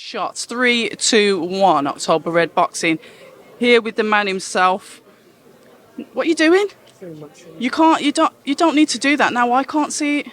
Shots 3, 2, 1. October Red Boxing. Here with the man himself. What are you doing? You can't. You don't need to do that now. I can't see it.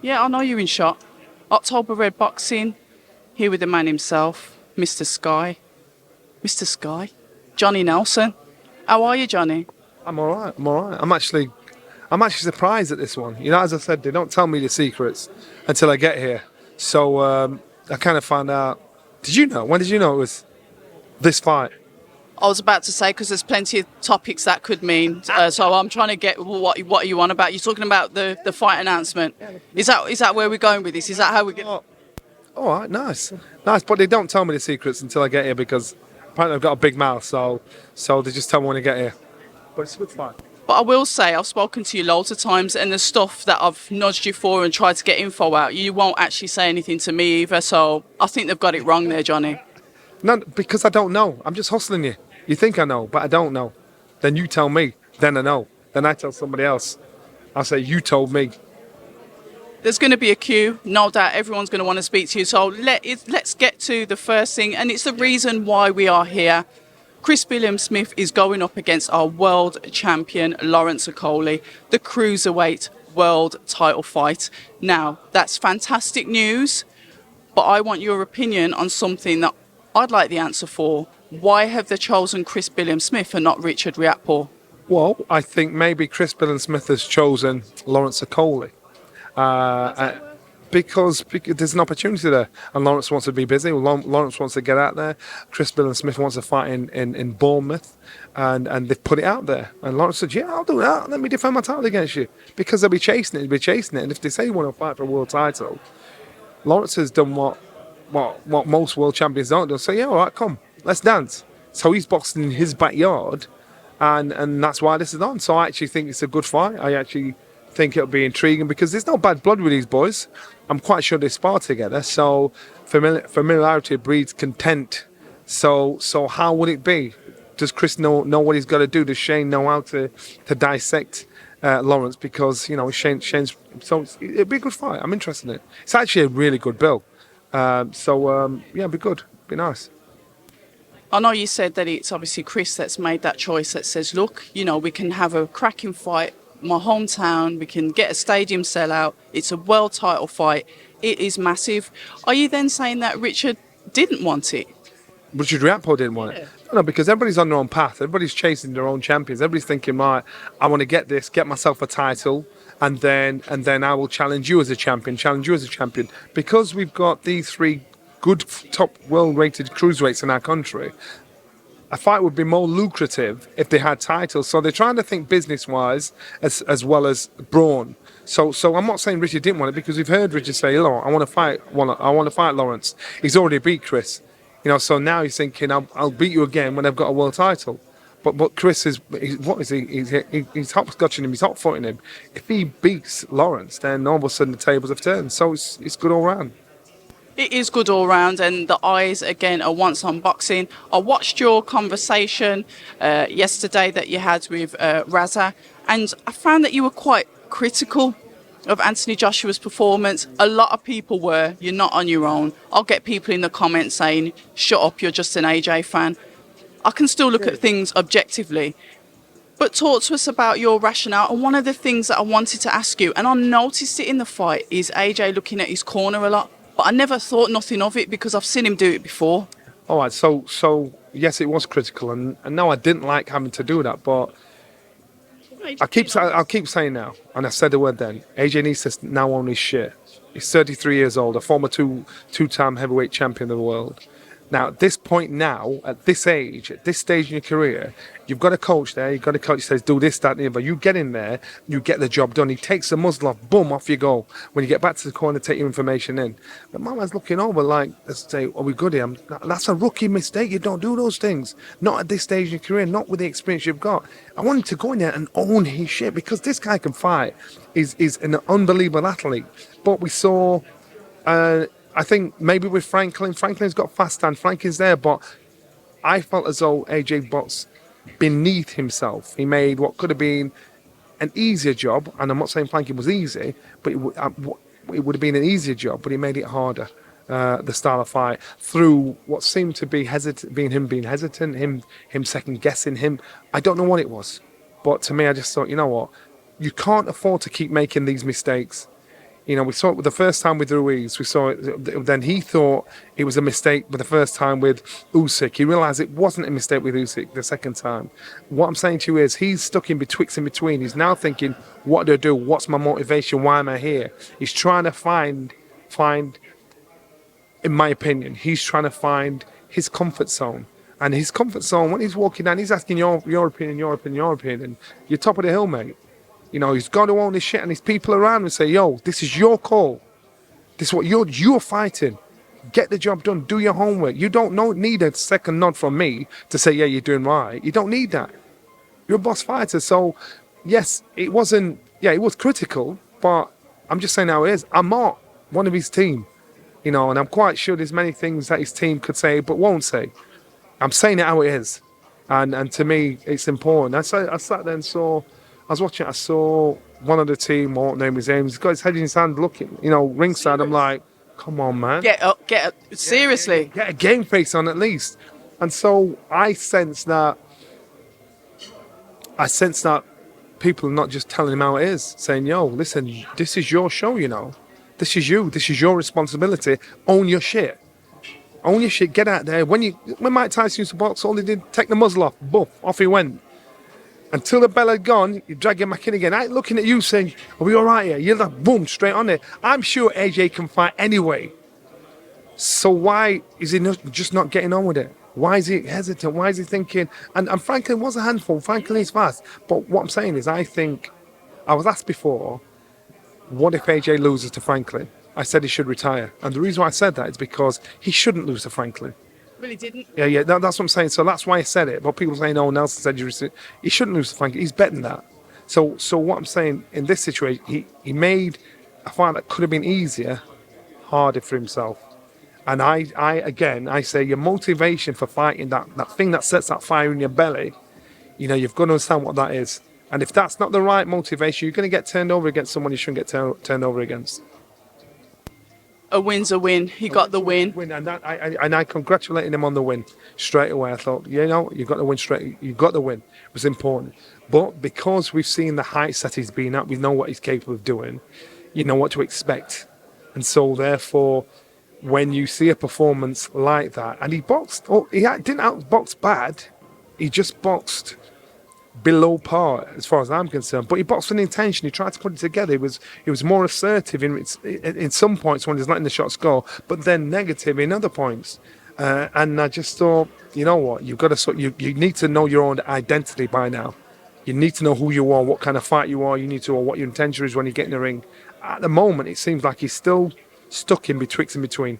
Yeah, I know you're in shot. October Red Boxing. Here with the man himself, Mr. Sky. Mr. Sky. Johnny Nelson. How are you, Johnny? I'm all right. I'm actually surprised at this one. You know, as I said, they don't tell me the secrets until I get here. So I kind of found out. Did you know? When did you know it was this fight? I was about to say, because there's plenty of topics that could mean. So I'm trying to get what are you on about? You're talking about the fight announcement. Is that where we're going with this? Is that how we get? Oh, all right, nice. But they don't tell me the secrets until I get here because apparently I've got a big mouth. So they just tell me when I get here. But it's a good fight. But I will say, I've spoken to you loads of times, and the stuff that I've nudged you for and tried to get info out, you won't actually say anything to me either. So I think they've got it wrong there, Johnny. No, because I don't know. I'm just hustling you. You think I know, but I don't know. Then you tell me. Then I know. Then I tell somebody else. I'll say, you told me. There's going to be a queue. No doubt everyone's going to want to speak to you. So let's get to the first thing. And it's the reason why we are here. Chris Billam-Smith is going up against our world champion, Lawrence Okolie, the cruiserweight world title fight. Now, that's fantastic news, but I want your opinion on something that I'd like the answer for. Why have they chosen Chris Billam-Smith and not Richard Riakporhe? Well, I think maybe Chris Billam-Smith has chosen Lawrence Okolie. Because there's an opportunity there, and Lawrence wants to be busy. Lawrence wants to get out there. Chris Billam-Smith wants to fight in Bournemouth, and they've put it out there. And Lawrence said, "Yeah, I'll do that. Let me defend my title against you," because they'll be chasing it. And if they say you want to fight for a world title, Lawrence has done what most world champions don't do. So yeah, all right, come, let's dance. So he's boxing in his backyard, and that's why this is on. So I actually think it's a good fight. I actually think it'll be intriguing because there's no bad blood with these boys. I'm quite sure they spar together, so familiarity breeds content. So how would it be? Does Chris know what he's got to do? Does Shane know how to dissect Lawrence? Because you know Shane's so it'd be a good fight. I'm interested in it. It's actually a really good bill. Yeah, it'd be good. It'd be nice. I know you said that it's obviously Chris that's made that choice that says, look, you know, we can have a cracking fight. My hometown, we can get a stadium sellout. It's a world title fight. It is massive. Are you then saying that Richard didn't want it? Richard Riakporhe didn't want it. No, because everybody's on their own path. Everybody's chasing their own champions. Everybody's thinking, right, I want to get myself a title, and then I will challenge you as a champion. Because we've got these three good top well-rated cruiserweights in our country, a fight would be more lucrative if they had titles. So they're trying to think business-wise as well as brawn. So I'm not saying Richard didn't want it because we've heard Richard say, "Look, I want to fight Lawrence." He's already beat Chris, you know. So now he's thinking, "I'll beat you again when I've got a world title." But Chris is what is he? He's hopscotching him. He's hot-footing him. If he beats Lawrence, then all of a sudden the tables have turned. So it's good all round. It is good all round, and the eyes again are once on boxing. I watched your conversation yesterday that you had with Raza, and I found that you were quite critical of Anthony Joshua's performance. A lot of people were. You're not on your own. I'll get people in the comments saying, "Shut up, you're just an AJ fan." I can still look at things objectively. But talk to us about your rationale. And one of the things that I wanted to ask you, and I noticed it in the fight, is AJ looking at his corner a lot. But I never thought nothing of it because I've seen him do it before. All right, so yes, it was critical, and no, I didn't like having to do that. But I'll keep saying now, and I said the word then. AJ needs to now own his shit. He's 33 years old, a former two-time heavyweight champion of the world. Now, at this point now, at this age, at this stage in your career, you've got a coach there, you've got a coach who says, do this, that, and the other. You get in there, you get the job done. He takes the muzzle off, boom, off you go. When you get back to the corner, take your information in. But my man's looking over like, let's say, are we good here? That's a rookie mistake. You don't do those things. Not at this stage in your career, not with the experience you've got. I want him to go in there and own his shit because this guy can fight. He's an unbelievable athlete. But we saw... I think maybe with Franklin's got fast stand. Franklin's there, but I felt as though AJ boxed beneath himself. He made what could have been an easier job, and I'm not saying Franklin was easy, but it would have been an easier job, but he made it harder. the style of fight through what seemed to be being hesitant, him second guessing him. I don't know what it was, but to me, I just thought, you know what, you can't afford to keep making these mistakes. You know, we saw it the first time with Ruiz. We saw it. Then he thought it was a mistake with the first time with Usyk. He realised it wasn't a mistake with Usyk the second time. What I'm saying to you is he's stuck in between. He's now thinking, what do I do? What's my motivation? Why am I here? He's trying to find, in my opinion, he's trying to find his comfort zone. And his comfort zone, when he's walking down, he's asking your opinion. You're top of the hill, mate. You know, he's got to own his shit, and his people around him and say, yo, this is your call. This is what you're fighting. Get the job done. Do your homework. You don't need a second nod from me to say, yeah, you're doing right. You don't need that. You're a boss fighter. So, yes, it was critical, but I'm just saying how it is. I'm not one of his team, you know, and I'm quite sure there's many things that his team could say but won't say. I'm saying it how it is. And to me, it's important. I sat there and I was watching it, I saw one of the team, I won't name his name, he's got his head in his hand looking, you know, ringside. I'm like, come on, man. Get up, seriously. Get a game face on at least. And so I sense that people are not just telling him how it is, saying, yo, listen, this is your show, you know. This is you. This is your responsibility. Own your shit. Own your shit. Get out there. When Mike Tyson used to box, all he did, take the muzzle off. Boof, off he went. Until the bell had gone, you drag him back in again. I ain't looking at you saying, are we all right here? You're like, boom, straight on it. I'm sure AJ can fight anyway. So why is he just not getting on with it? Why is he hesitant? Why is he thinking? And Franklin was a handful. Franklin is fast. But what I'm saying is, I think, I was asked before, what if AJ loses to Franklin? I said he should retire. And the reason why I said that is because he shouldn't lose to Franklin. Really didn't. Yeah, that's what I'm saying. So that's why I said it. But people saying, "Oh, Nelson said he shouldn't lose to Franklin." He's better than that. So what I'm saying in this situation, he made a fight that could have been easier, harder for himself. And I say your motivation for fighting, that thing that sets that fire in your belly, you know, you've got to understand what that is. And if that's not the right motivation, you're going to get turned over against someone you shouldn't get turned over against. A win's a win. He got the win. And I congratulated him on the win straight away. I thought, you know, you got the win straight. You got the win. It was important. But because we've seen the heights that he's been at, we know what he's capable of doing. You know what to expect. And so therefore, when you see a performance like that, and he boxed, didn't outbox bad. He just boxed below par as far as I'm concerned, but he boxed with intention. He tried to put it together. He was more assertive in some points when he's letting the shots go, but then negative in other points. And I just thought, you know what, you've got to you need to know your own identity by now. You need to know who you are, what kind of fight you are. You need to know what your intention is when you get in the ring. At the moment, it seems like he's still stuck in between.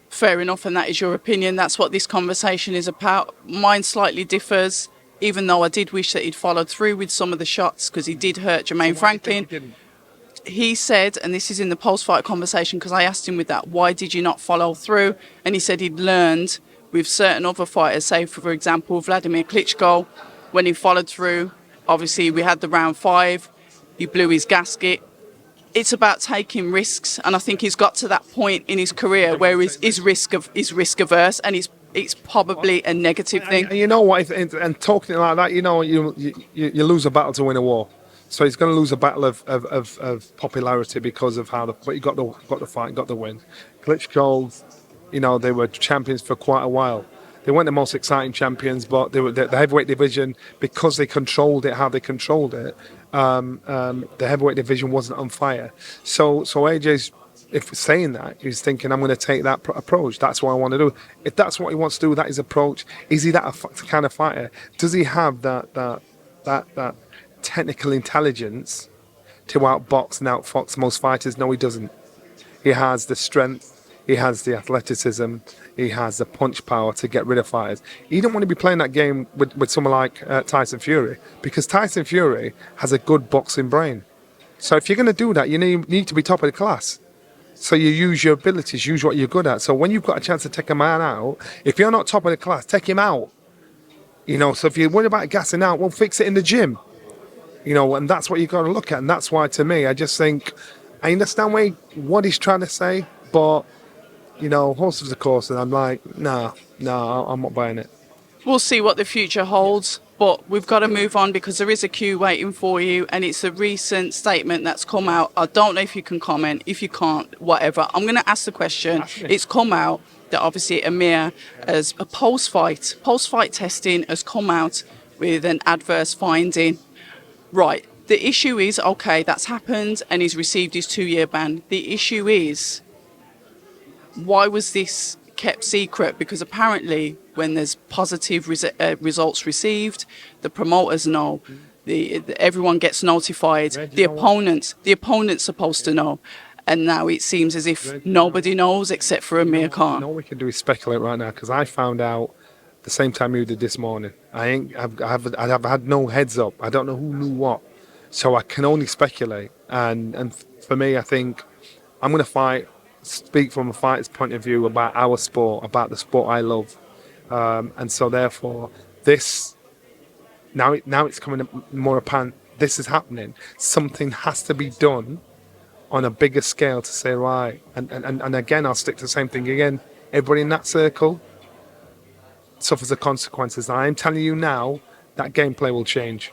Fair enough, and that is your opinion. That's what this conversation is about. Mine slightly differs. Even though I did wish that he'd followed through with some of the shots because he did hurt Jermaine Franklin. He said, and this is in the post-fight conversation because I asked him with that, why did you not follow through? And he said he'd learned with certain other fighters, say, for example, Vladimir Klitschko, when he followed through. Obviously, we had the round 5. He blew his gasket. It's about taking risks, and I think he's got to that point in his career where he's risk averse, and it's probably a negative thing. And you know what? And talking like that, you know, you lose a battle to win a war. So he's going to lose a battle of popularity because of how. But he got the fight, got the win. Klitschko, you know, they were champions for quite a while. They weren't the most exciting champions, but they were the heavyweight division, because they controlled it how they controlled it. The heavyweight division wasn't on fire. So AJ's, if saying that, he's thinking, I'm going to take that approach. That's what I want to do. If that's what he wants to do, that is approach. Is he that kind of fighter? Does he have that technical intelligence to outbox and outfox most fighters? No, he doesn't. He has the strength. He has the athleticism. He has the punch power to get rid of fighters. He don't want to be playing that game with someone like Tyson Fury, because Tyson Fury has a good boxing brain. So if you're going to do that, you need to be top of the class. So you use your abilities, use what you're good at. So when you've got a chance to take a man out, if you're not top of the class, take him out. You know, so if you're worried about gassing out, well, fix it in the gym. You know, and that's what you've got to look at. And that's why, to me, I just think, I understand what he's trying to say, But, you know, horse of the course, and I'm like, nah, I'm not buying it. We'll see what the future holds, but we've got to move on because there is a queue waiting for you, and it's a recent statement that's come out. I don't know if you can comment. If you can't, whatever. I'm going to ask the question. It's come out that obviously Amir, as a post-fight testing, has come out with an adverse finding. Right. The issue is, okay, that's happened, and he's received his 2-year ban. The issue is, why was this kept secret? Because apparently when there's positive results received, the promoters know, everyone gets notified, the opponent's supposed to know, and now it seems as if nobody knows except for Amir Khan. All we can do is speculate right now, because I found out the same time you did this morning. I've had no heads up. I don't know who knew what, so I can only speculate. And for me, I think I'm going to speak from a fighter's point of view about our sport, about the sport I love, and so therefore this now it's coming more apparent. This is happening. Something has to be done on a bigger scale to say, right, and again, I'll stick to the same thing again. Everybody in that circle suffers the consequences. I'm telling you now that gameplay will change.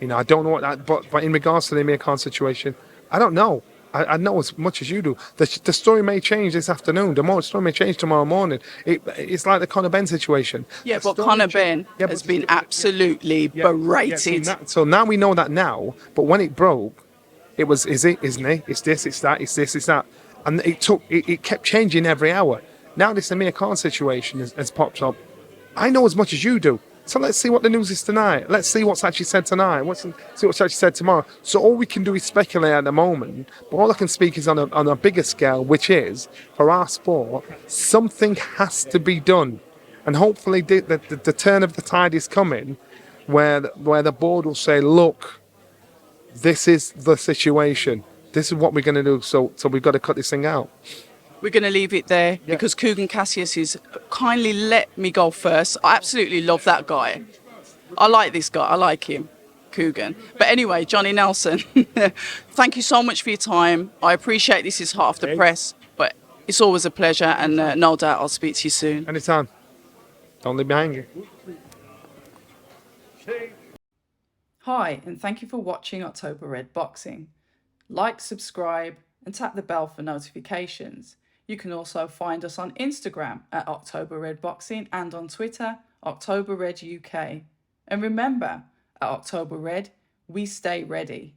You know, I don't know what that, but in regards to the Amir Khan situation, I don't know. I know as much as you do. The story may change this afternoon. The story may change tomorrow morning. It's like the Conor Benn situation. Yeah, but Conor Benn has been absolutely berated. So now we know that now. But when it broke, it was, is it, isn't it? It's this, it's that, it's this, it's that. And it kept changing every hour. Now this Amir Khan situation has popped up. I know as much as you do. So let's see what the news is tonight. Let's see what's actually said tonight. See what's actually said tomorrow. So all we can do is speculate at the moment. But all I can speak is on a bigger scale, which is, for our sport, something has to be done. And hopefully the turn of the tide is coming where the board will say, look, this is the situation. This is what we're going to do. So we've got to cut this thing out. We're going to leave it there because Kugan Cassius has kindly let me go first. I absolutely love that guy. I like this guy. I like him, Kugan. But anyway, Johnny Nelson, thank you so much for your time. I appreciate this is hot off the press, but it's always a pleasure, and no doubt I'll speak to you soon. Anytime. Don't leave me hanging. Hi, and thank you for watching October Red Boxing. Like, subscribe, and tap the bell for notifications. You can also find us on Instagram at October Red Boxing and on Twitter, October Red UK. And remember, at October Red, we stay ready.